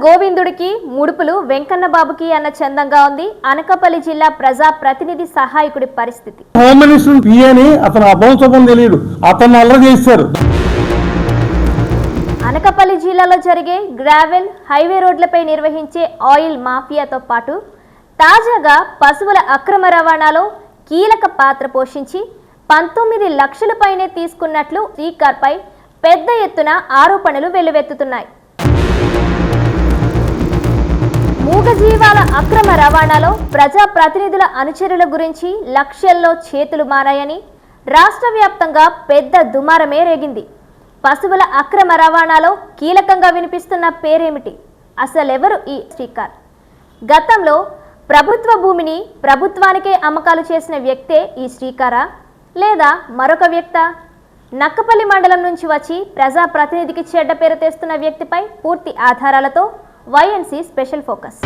గోవిందుడికి ముడుపులు వెంకన్న బాబుకి అన్న చందంగా ఉంది అనకాపల్లి జిల్లా ప్రజా ప్రతినిధి సహాయకుడి పరిస్థితి. హోమ్ మినిస్టర్ పిఏని అతను అభౌసభం తెలియదు, అతను అల్లరి చేస్తారు. అనకాపల్లి జిల్లాలో జరిగే గ్రావెల్ హైవే రోడ్లపై నిర్వహించే ఆయిల్ మాఫియాతో పాటు తాజాగా పశువుల అక్రమ రవాణాలో కీలక పాత్ర పోషించి 19 లక్షల పైనే తీసుకున్నట్లు శ్రీకార్పై పెద్ద ఎత్తున ఆరోపణలు వెల్లువెత్తుతున్నాయి. మూగజీవాల అక్రమ రవాణాలో ప్రజా ప్రతినిధుల అనుచరుల గురించి లక్షల్లో చేతులు మారాయని రాష్ట్ర వ్యాప్తంగా పెద్ద దుమారమే రేగింది. పశువుల అక్రమ రవాణాలో కీలకంగా వినిపిస్తున్న పేరేమిటి? అసలెవరు ఈ శ్రీకార్? గతంలో ప్రభుత్వ భూమిని ప్రభుత్వానికే అమ్మకాలు చేసిన వ్యక్తే ఈ శ్రీకారా, లేదా మరొక వ్యక్తా? నక్కపల్లి మండలం నుంచి వచ్చి ప్రజా ప్రతినిధికి చెడ్డ పేరు తెస్తున్న వ్యక్తిపై పూర్తి ఆధారాలతో వైఎన్సీ స్పెషల్ ఫోకస్.